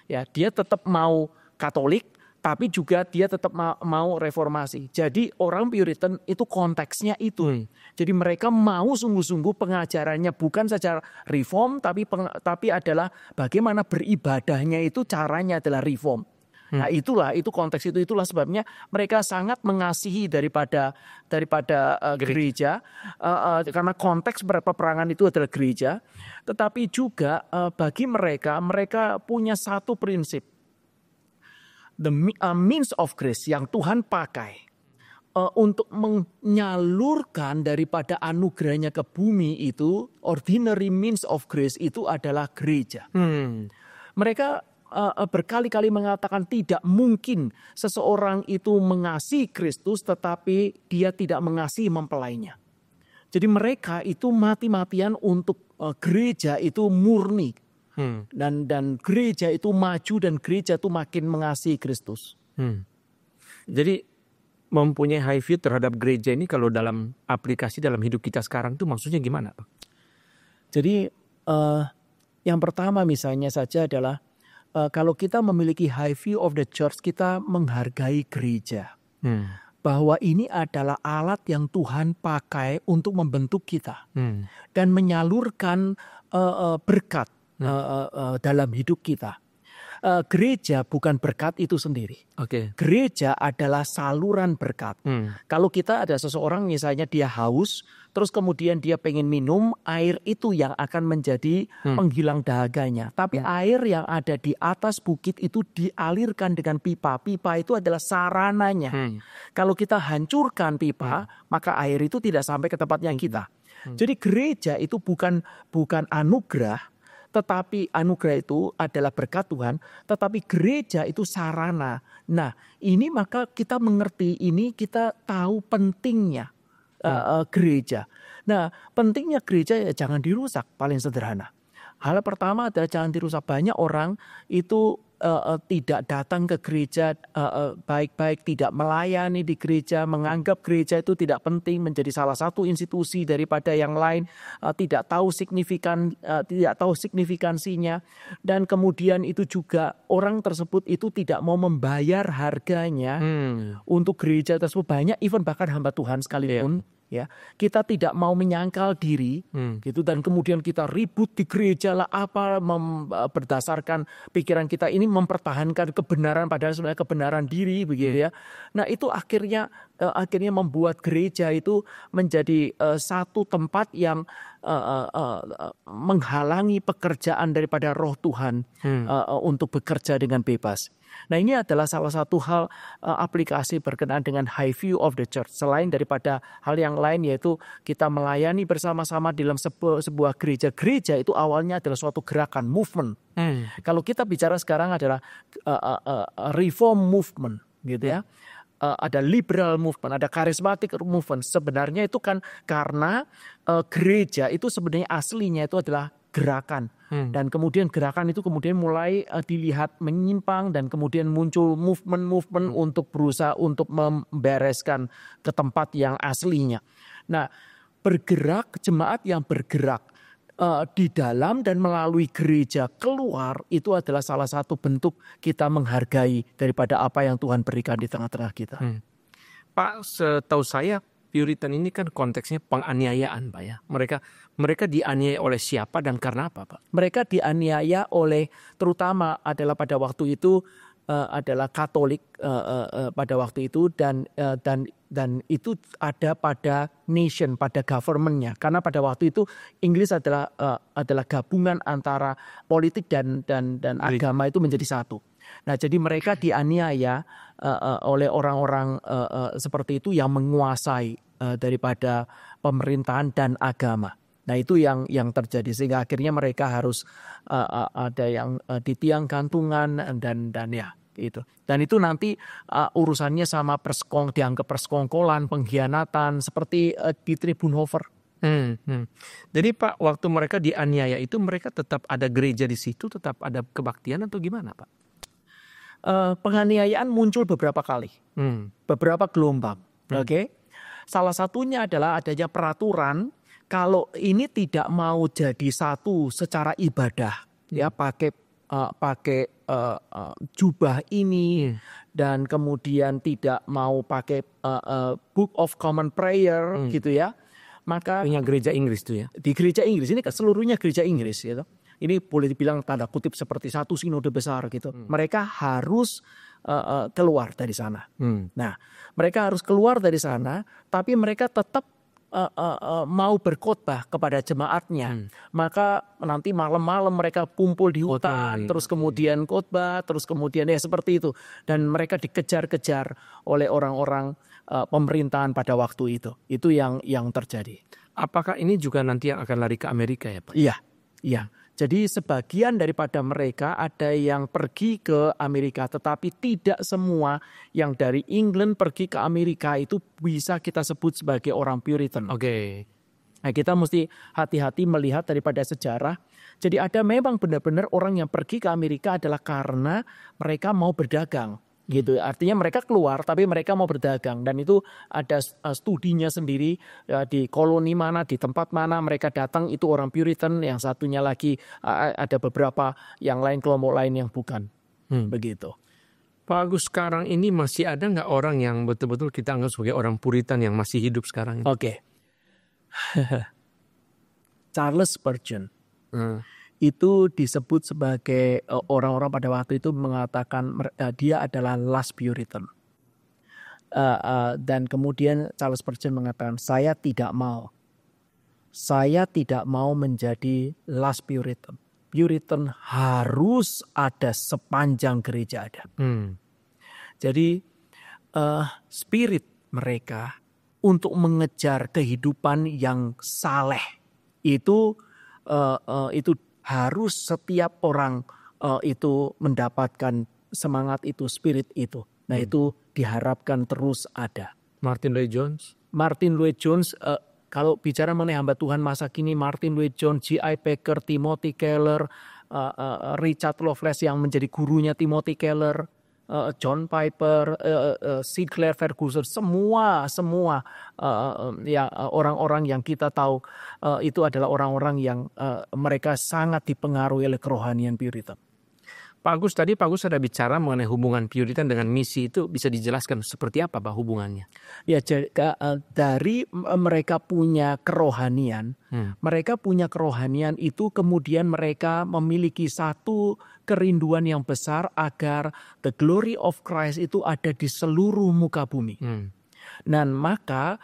Ya, dia tetap mau Katolik, tapi juga dia tetap mau reformasi. Jadi orang Puritan itu konteksnya itu. Jadi mereka mau sungguh-sungguh pengajarannya bukan saja reform, tapi adalah bagaimana beribadahnya itu caranya adalah reform. Nah itulah sebabnya mereka sangat mengasihi daripada gereja, karena konteks peperangan itu adalah gereja, tetapi juga bagi mereka punya satu prinsip, the means of grace yang Tuhan pakai untuk menyalurkan daripada anugerahnya ke bumi itu, ordinary means of grace itu adalah gereja. Mereka berkali-kali mengatakan tidak mungkin seseorang itu mengasihi Kristus tetapi dia tidak mengasihi mempelainya. Jadi mereka itu mati-matian untuk gereja itu murni. Dan gereja itu maju dan gereja itu makin mengasihi Kristus. Jadi mempunyai high view terhadap gereja ini kalau dalam aplikasi dalam hidup kita sekarang itu maksudnya gimana? Jadi yang pertama misalnya saja adalah kalau kita memiliki high view of the church, kita menghargai gereja. Bahwa ini adalah alat yang Tuhan pakai untuk membentuk kita. Dan menyalurkan berkat dalam hidup kita. Gereja bukan berkat itu sendiri. Gereja adalah saluran berkat. Kalau kita ada seseorang misalnya dia haus, terus kemudian dia pengen minum, air itu yang akan menjadi penghilang dahaganya. Tapi air yang ada di atas bukit itu dialirkan dengan pipa. Pipa itu adalah sarananya. Kalau kita hancurkan pipa, maka air itu tidak sampai ke tempatnya kita. Jadi gereja itu bukan anugerah, tetapi anugerah itu adalah berkat Tuhan, tetapi gereja itu sarana. Nah, ini maka kita mengerti ini, kita tahu pentingnya gereja. Nah, pentingnya gereja ya jangan dirusak, paling sederhana. Hal pertama adalah jangan dirusak. Banyak orang itu tidak datang ke gereja baik-baik, tidak melayani di gereja, menganggap gereja itu tidak penting, menjadi salah satu institusi daripada yang lain, tidak tahu signifikansinya, dan kemudian itu juga orang tersebut itu tidak mau membayar harganya untuk gereja tersebut. Banyak even bahkan hamba Tuhan sekalipun. Ya, kita tidak mau menyangkal diri, gitu, dan kemudian kita ribut di gereja lah apa berdasarkan pikiran kita ini mempertahankan kebenaran padahal sebenarnya kebenaran diri begitu ya. Nah itu akhirnya membuat gereja itu menjadi satu tempat yang menghalangi pekerjaan daripada Roh Tuhan untuk bekerja dengan bebas. Nah ini adalah salah satu hal aplikasi berkenaan dengan high view of the church. Selain daripada hal yang lain yaitu kita melayani bersama-sama dalam sebuah gereja. Gereja itu awalnya adalah suatu gerakan, movement. Kalau kita bicara sekarang adalah reform movement gitu ya. Ada liberal movement, ada charismatic movement. Sebenarnya itu kan karena gereja itu sebenarnya aslinya itu adalah gerakan. Dan kemudian gerakan itu kemudian mulai dilihat menyimpang dan kemudian muncul movement untuk berusaha untuk membereskan ke tempat yang aslinya. Nah, bergerak, jemaat yang bergerak di dalam dan melalui gereja keluar itu adalah salah satu bentuk kita menghargai daripada apa yang Tuhan berikan di tengah-tengah kita. Pak, setahu saya Puritan ini kan konteksnya penganiayaan, Pak ya. Mereka dianiaya oleh siapa dan karena apa, Pak? Mereka dianiaya oleh terutama adalah pada waktu itu adalah Katolik pada waktu itu dan itu ada pada nation, pada governmentnya. Karena pada waktu itu Inggris adalah gabungan antara politik dan agama itu menjadi satu. Nah, jadi mereka dianiaya oleh orang-orang seperti itu yang menguasai daripada pemerintahan dan agama. Nah, itu yang terjadi sehingga akhirnya mereka harus ada yang di tiang gantungan dan ya itu. Dan itu nanti urusannya sama dianggap persekongkolan, pengkhianatan seperti di Tribunhofer. Jadi Pak, waktu mereka dianiaya itu mereka tetap ada gereja di situ, tetap ada kebaktian atau gimana, Pak? Penganiayaan muncul beberapa kali, beberapa gelombang. Oke, salah satunya adalah adanya peraturan kalau ini tidak mau jadi satu secara ibadah, ya pakai jubah ini dan kemudian tidak mau pakai Book of Common Prayer gitu ya, maka punya gereja Inggris tuh ya. Di gereja Inggris ini kan seluruhnya gereja Inggris gitu. Ini boleh dibilang tanda kutip seperti satu sinode besar gitu. Mereka harus keluar dari sana. Nah, mereka harus keluar dari sana, tapi mereka tetap mau berkhotbah kepada jemaatnya. Maka nanti malam-malam mereka kumpul di hutan, terus kemudian khotbah, terus kemudian ya seperti itu. Dan mereka dikejar-kejar oleh orang-orang pemerintahan pada waktu itu. Itu yang terjadi. Apakah ini juga nanti yang akan lari ke Amerika ya, Pak? Iya. Jadi sebagian daripada mereka ada yang pergi ke Amerika, tetapi tidak semua yang dari England pergi ke Amerika itu bisa kita sebut sebagai orang Puritan. Oke. Nah, kita mesti hati-hati melihat daripada sejarah. Jadi ada memang benar-benar orang yang pergi ke Amerika adalah karena mereka mau berdagang. Gitu, artinya mereka keluar tapi mereka mau berdagang dan itu ada studinya sendiri di koloni mana, di tempat mana mereka datang itu orang Puritan, yang satunya lagi ada beberapa yang lain, kelompok lain yang bukan begitu. Pak Agus, sekarang ini masih ada nggak orang yang betul-betul kita anggap sebagai orang Puritan yang masih hidup sekarang? Oke. Charles Spurgeon. Itu disebut sebagai orang-orang pada waktu itu mengatakan dia adalah last Puritan. Dan kemudian Charles Spurgeon mengatakan saya tidak mau menjadi last Puritan. Puritan harus ada sepanjang gereja ada. Jadi spirit mereka untuk mengejar kehidupan yang saleh itu harus setiap orang itu mendapatkan semangat itu, spirit itu. Nah itu diharapkan terus ada. Martin Lloyd-Jones. Martin Lloyd-Jones, kalau bicara mengenai hamba Tuhan masa kini, Martin Lloyd-Jones, J.I. Packer, Timothy Keller, Richard Lovelace yang menjadi gurunya Timothy Keller, John Piper, Sinclair Ferguson, semua orang-orang yang kita tahu itu adalah orang-orang yang mereka sangat dipengaruhi oleh kerohanian Puritan. Pak Agus, tadi Pak Agus ada bicara mengenai hubungan Puritan dengan misi, itu bisa dijelaskan seperti apa Pak hubungannya? Ya, dari mereka punya kerohanian, itu kemudian mereka memiliki satu kerinduan yang besar agar the glory of Christ itu ada di seluruh muka bumi. Dan maka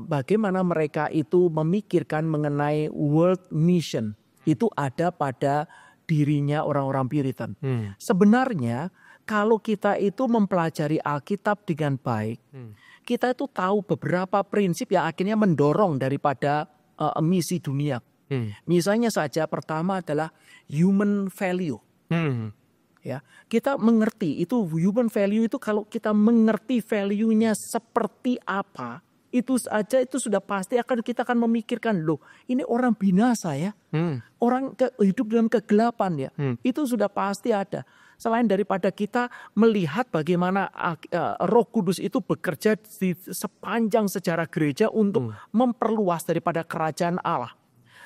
bagaimana mereka itu memikirkan mengenai world mission itu ada pada dirinya orang-orang Puritan. Sebenarnya kalau kita itu mempelajari Alkitab dengan baik, kita itu tahu beberapa prinsip yang akhirnya mendorong daripada misi dunia. Misalnya saja pertama adalah human value. Ya, kita mengerti itu human value itu, kalau kita mengerti value-nya seperti apa, itu saja itu sudah pasti kita akan memikirkan, loh ini orang binasa ya, orang hidup dalam kegelapan ya, itu sudah pasti ada. Selain daripada kita melihat bagaimana Roh Kudus itu bekerja di sepanjang sejarah gereja untuk memperluas daripada kerajaan Allah.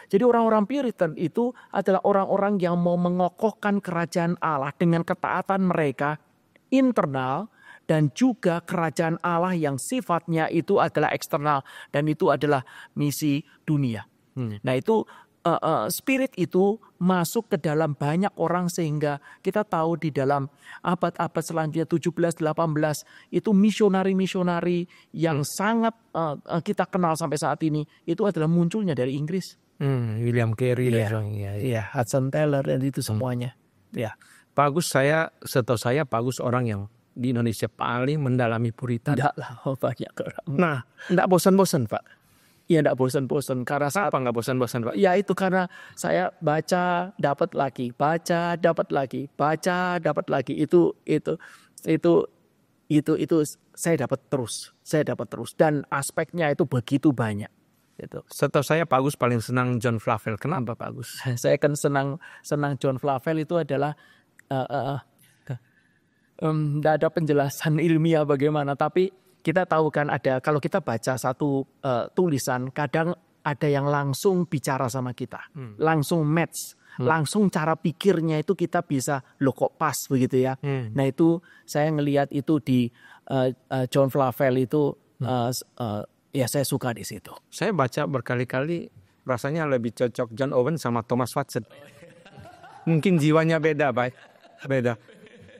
Jadi orang-orang Puritan itu adalah orang-orang yang mau mengokohkan kerajaan Allah dengan ketaatan mereka internal, dan juga kerajaan Allah yang sifatnya itu adalah eksternal, dan itu adalah misi dunia. Nah itu spirit itu masuk ke dalam banyak orang, sehingga kita tahu di dalam abad-abad selanjutnya 17-18 itu misionari-misionari yang sangat kita kenal sampai saat ini itu adalah munculnya dari Inggris. William Carey, Hudson Taylor, dan itu semuanya. Ya, Pak Agus, setahu saya Pak Agus orang yang di Indonesia paling mendalami Puritan. Enggak lah, banyak orang. Nah, enggak bosan-bosan Pak? Iya, enggak bosan-bosan. Karena apa enggak bosan-bosan Pak? Ya itu karena saya baca, dapat lagi, baca, dapat lagi, baca, dapat lagi. Itu saya dapat terus. Dan aspeknya itu begitu banyak. Gitu. Setahu saya Pak Agus paling senang John Flavel. Kenapa Pak Agus? Saya kan senang John Flavel itu adalah tidak ada penjelasan ilmiah bagaimana, tapi kita tahu kan ada, kalau kita baca satu tulisan, kadang ada yang langsung bicara sama kita, langsung match, langsung cara pikirnya itu kita bisa, loh kok pas begitu ya. Nah itu saya ngelihat itu di John Flavel itu, ya saya suka di situ. Saya baca berkali-kali, rasanya lebih cocok John Owen sama Thomas Watson. Mungkin jiwanya beda, baik, beda.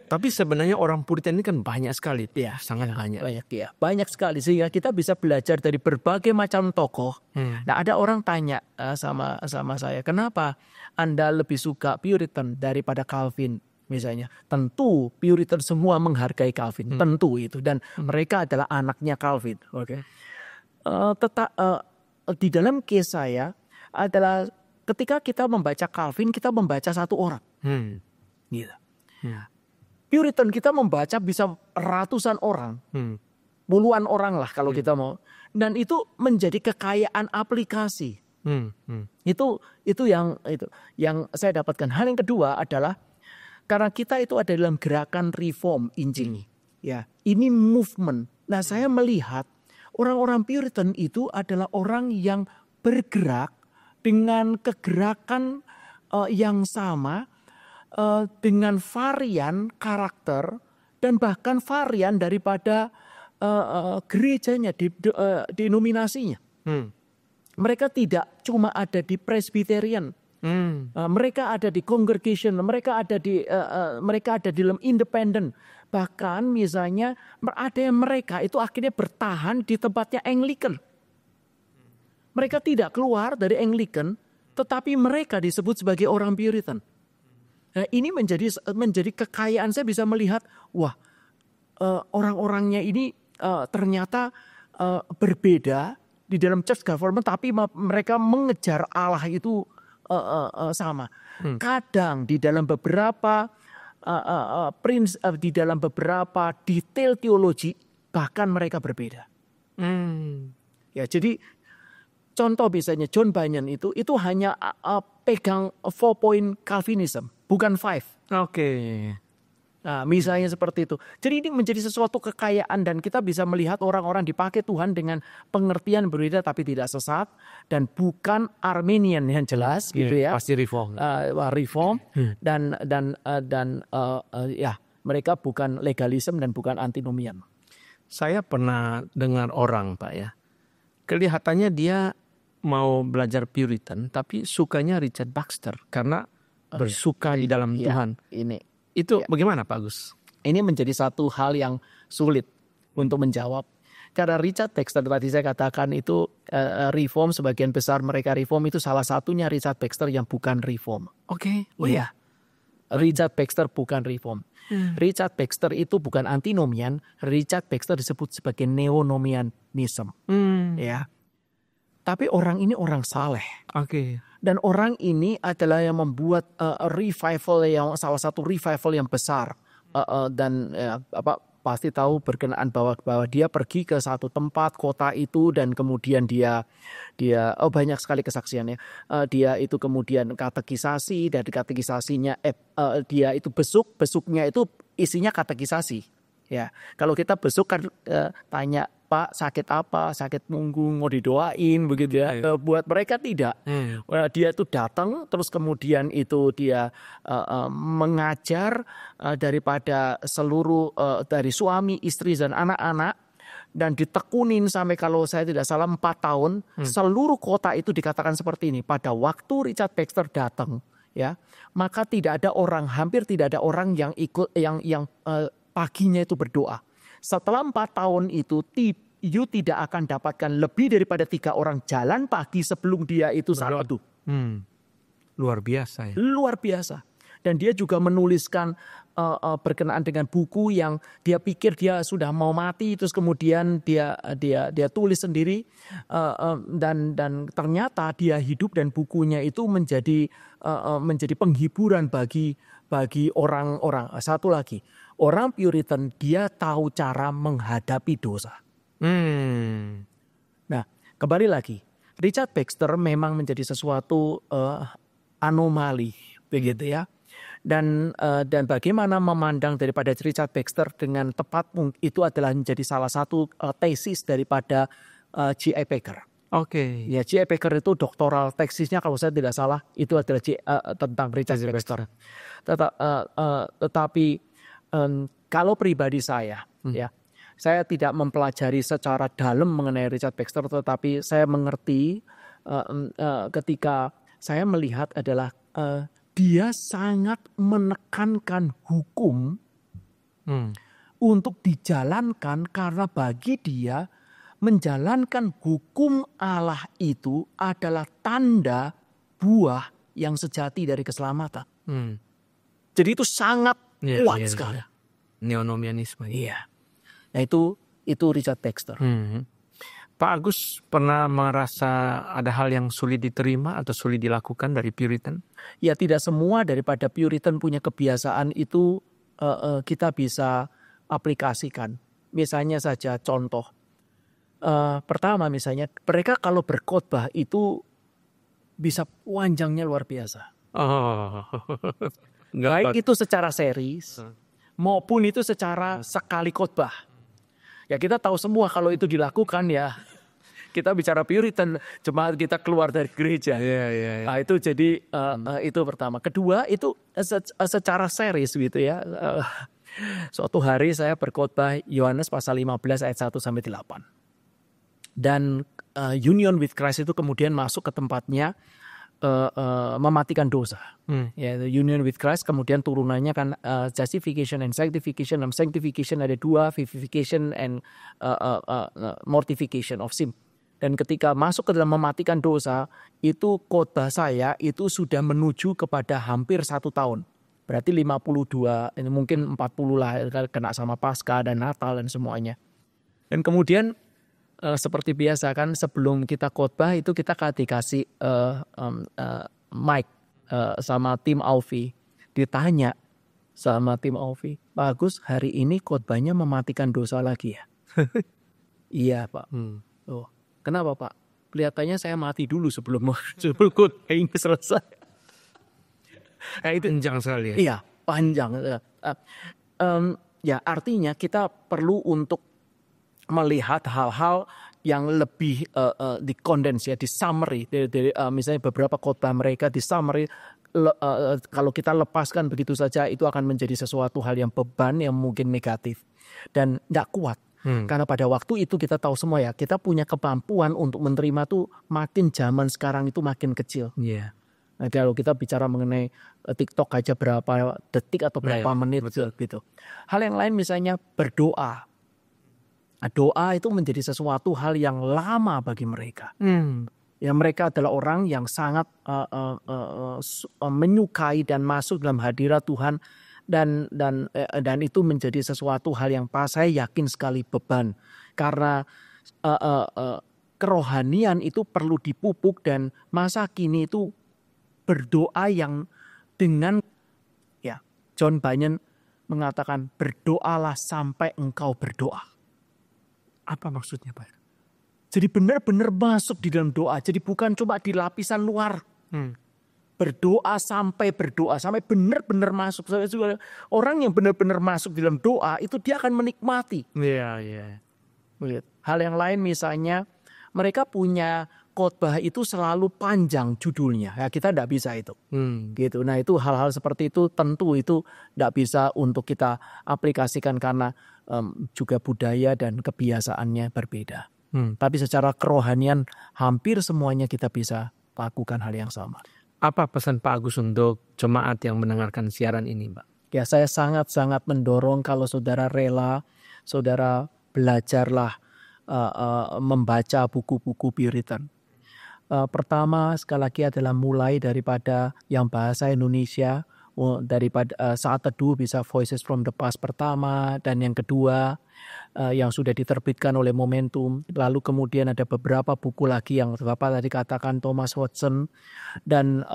Tapi sebenarnya orang Puritan ini kan banyak sekali, ya, sangat banyak. Banyak sekali, sehingga kita bisa belajar dari berbagai macam tokoh. Nah, ada orang tanya sama saya, kenapa Anda lebih suka Puritan daripada Calvin misalnya? Tentu Puritan semua menghargai Calvin, tentu itu, dan mereka adalah anaknya Calvin. Oke. Di dalam case saya adalah ketika kita membaca Calvin, kita membaca satu orang, gitu. Puritan kita membaca bisa ratusan orang, puluhan orang lah kalau kita mau, dan itu menjadi kekayaan aplikasi. Itu yang saya dapatkan. Hal yang kedua adalah karena kita itu ada dalam gerakan reform Injil, ya, ini movement. Nah, saya melihat orang-orang Puritan itu adalah orang yang bergerak dengan kegerakan yang sama, dengan varian karakter dan bahkan varian daripada gerejanya, denominasinya. Mereka tidak cuma ada di Presbyterian, mereka ada di Congregation, mereka ada di dalam Independent. Bahkan misalnya ada yang mereka itu akhirnya bertahan di tempatnya Anglican. Mereka tidak keluar dari Anglican, tetapi mereka disebut sebagai orang Puritan. Nah, ini menjadi kekayaan. Saya bisa melihat, wah, orang-orangnya ini ternyata berbeda di dalam church government, tapi mereka mengejar Allah itu sama. Kadang di dalam beberapa di dalam beberapa detail teologi bahkan mereka berbeda. Ya, jadi contoh biasanya John Bunyan itu hanya pegang 4-point Calvinism, bukan 5. Oke. Nah, misalnya seperti itu. Jadi ini menjadi sesuatu kekayaan dan kita bisa melihat orang-orang dipakai Tuhan dengan pengertian berbeda tapi tidak sesat dan bukan Arminian yang jelas gitu ya. Pasti reform. Reform dan ya mereka bukan legalisme dan bukan antinomian. Saya pernah dengar orang, Pak ya. Kelihatannya dia mau belajar Puritan tapi sukanya Richard Baxter karena bersuka di dalam Tuhan. Itu bagaimana Pak Agus? Ini menjadi satu hal yang sulit untuk menjawab. Karena Richard Baxter tadi saya katakan itu reform, sebagian besar mereka reform, itu salah satunya Richard Baxter yang bukan reform. Oke. Iya. Richard Baxter bukan reform. Richard Baxter itu bukan antinomian. Richard Baxter disebut sebagai neonomianism. Ya. Tapi orang ini orang saleh. Oke. Dan orang ini adalah yang membuat revival yang salah satu revival yang besar dan pasti tahu berkenaan bahwa dia pergi ke satu tempat kota itu dan kemudian dia banyak sekali kesaksiannya. Dia itu kemudian katekisasi, dari katekisasinya dia itu besuknya itu isinya katekisasi. Ya, kalau kita besuk kan tanya, Pak sakit apa, sakit punggung, mau didoain begitu ya. Buat mereka tidak. Dia itu datang terus kemudian itu dia mengajar daripada seluruh dari suami, istri dan anak-anak dan ditekunin sampai kalau saya tidak salah 4 tahun. Seluruh kota itu dikatakan seperti ini. Pada waktu Richard Baxter datang, ya, maka hampir tidak ada orang yang ikut yang paginya itu berdoa. Setelah 4 tahun itu, you tidak akan dapatkan lebih daripada 3 orang jalan pagi sebelum dia itu saat itu. Luar biasa ya. Luar biasa. Dan dia juga menuliskan berkenaan dengan buku yang dia pikir dia sudah mau mati, terus kemudian dia tulis sendiri dan ternyata dia hidup dan bukunya itu menjadi penghiburan bagi orang-orang. Satu lagi, orang Puritan dia tahu cara menghadapi dosa. Nah, kembali lagi, Richard Baxter memang menjadi sesuatu anomali, begitu ya. Dan bagaimana memandang daripada Richard Baxter dengan tepat itu adalah menjadi salah satu tesis daripada J.I. Packer. Oke. Ya, J.I. Packer itu doktoral tesisnya kalau saya tidak salah itu adalah tentang Richard Baxter. Tetapi kalau pribadi saya, ya, saya tidak mempelajari secara dalam mengenai Richard Baxter, tetapi saya mengerti ketika saya melihat adalah dia sangat menekankan hukum untuk dijalankan karena bagi dia menjalankan hukum Allah itu adalah tanda buah yang sejati dari keselamatan. Jadi itu sangat kuat sekali. Neonomianisme. Iya. Nah itu Richard Baxter. Pak Agus pernah merasa ada hal yang sulit diterima atau sulit dilakukan dari Puritan? Ya, tidak semua daripada Puritan punya kebiasaan itu kita bisa aplikasikan. Misalnya saja contoh. Pertama misalnya mereka kalau berkhotbah itu bisa panjangnya luar biasa. Baik itu secara series maupun itu secara sekali khotbah. Ya kita tahu semua kalau itu dilakukan ya kita bicara Puritan, jemaat kita keluar dari gereja. Nah, itu jadi itu pertama. Kedua itu secara series gitu ya. Suatu hari saya berkhotbah Yohanes pasal 15 ayat 1 sampai 8. Dan union with Christ itu kemudian masuk ke tempatnya mematikan dosa. Ya, union with Christ kemudian turunannya kan justification and sanctification. Dalam sanctification ada 2, vivification and mortification of sin. Dan ketika masuk ke dalam mematikan dosa, itu khotbah saya itu sudah menuju kepada hampir 1 tahun. Berarti 52, ini mungkin 40 lah, kena sama Paskah dan Natal dan semuanya. Dan kemudian seperti biasa kan sebelum kita khotbah itu kita dikasih Mike sama tim Aufi. Ditanya sama tim Aufi, Pak Agus hari ini khotbahnya mematikan dosa lagi ya? Iya Pak. Oh, kenapa Pak? Kelihatannya saya mati dulu sebelum khotbah ini selesai. Itu panjang sekali ya? Iya, panjang. Ya artinya kita perlu untuk melihat hal-hal yang lebih dikondens ya, di summary dari misalnya beberapa khotbah mereka di summary. Kalau kita lepaskan begitu saja itu akan menjadi sesuatu hal yang beban yang mungkin negatif dan tidak kuat. Karena pada waktu itu kita tahu semua ya, kita punya kemampuan untuk menerima tuh makin zaman sekarang itu makin kecil. Iya. Nah, kalau kita bicara mengenai TikTok aja berapa detik atau berapa menit gitu. Hal yang lain misalnya berdoa. Doa itu menjadi sesuatu hal yang lama bagi mereka. Ya mereka adalah orang yang sangat menyukai dan masuk dalam hadirat Tuhan dan itu menjadi sesuatu hal yang saya yakin sekali beban karena kerohanian itu perlu dipupuk dan masa kini itu berdoa yang dengan ya John Bunyan mengatakan berdoalah sampai engkau berdoa. Apa maksudnya Pak? Jadi benar-benar masuk di dalam doa. Jadi bukan cuma di lapisan luar. Berdoa sampai benar-benar masuk. Orang yang benar-benar masuk di dalam doa itu dia akan menikmati. Iya. Hal yang lain misalnya mereka punya khotbah itu selalu panjang judulnya. Ya kita tidak bisa itu. Gitu. Nah itu hal-hal seperti itu tentu itu tidak bisa untuk kita aplikasikan karena juga budaya dan kebiasaannya berbeda. Tapi secara kerohanian hampir semuanya kita bisa lakukan hal yang sama. Apa pesan Pak Agus untuk jemaat yang mendengarkan siaran ini, Pak? Ya saya sangat-sangat mendorong kalau saudara rela, saudara belajarlah membaca buku-buku Puritan. Pertama sekali lagi adalah mulai daripada yang bahasa Indonesia, daripada saat teduh bisa Voices from the Past pertama, dan yang kedua yang sudah diterbitkan oleh Momentum. Lalu kemudian ada beberapa buku lagi yang Bapak tadi katakan Thomas Watson dan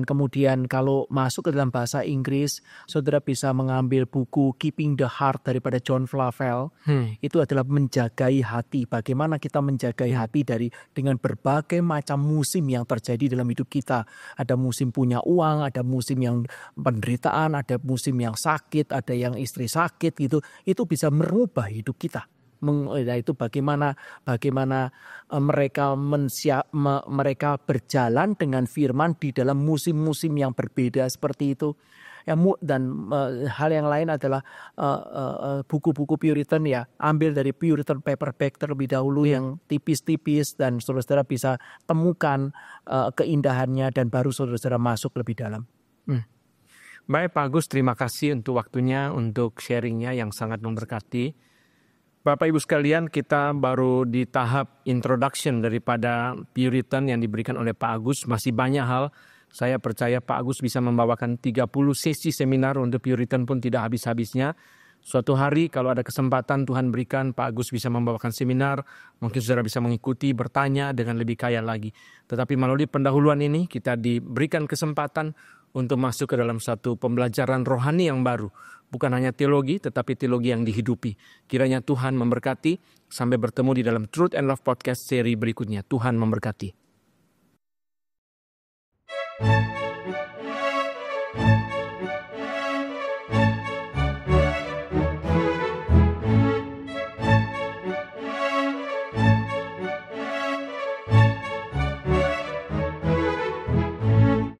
kemudian kalau masuk ke dalam bahasa Inggris saudara bisa mengambil buku Keeping the Heart daripada John Flavel. Itu adalah menjagai hati. Bagaimana kita menjagai hati dengan berbagai macam musim yang terjadi dalam hidup kita. Ada musim punya uang, ada musim yang penderitaan, ada musim yang sakit, ada yang istri sakit gitu. Itu bisa merubah hidup kita. Itu bagaimana mereka berjalan dengan firman di dalam musim-musim yang berbeda seperti itu. Dan hal yang lain adalah buku-buku Puritan ya, ambil dari Puritan paperback terlebih dahulu yang tipis-tipis dan saudara-saudara bisa temukan keindahannya dan baru saudara-saudara masuk lebih dalam. Baik Pak Agus, terima kasih untuk waktunya, untuk sharingnya yang sangat memberkati. Bapak Ibu sekalian, kita baru di tahap introduction daripada Puritan yang diberikan oleh Pak Agus. Masih banyak hal. Saya percaya Pak Agus bisa membawakan 30 sesi seminar untuk Puritan pun tidak habis-habisnya. Suatu hari kalau ada kesempatan Tuhan berikan, Pak Agus bisa membawakan seminar. Mungkin saudara bisa mengikuti, bertanya dengan lebih kaya lagi. Tetapi melalui pendahuluan ini kita diberikan kesempatan untuk masuk ke dalam satu pembelajaran rohani yang baru. Bukan hanya teologi, tetapi teologi yang dihidupi. Kiranya Tuhan memberkati. Sampai bertemu di dalam Truth and Love Podcast seri berikutnya. Tuhan memberkati.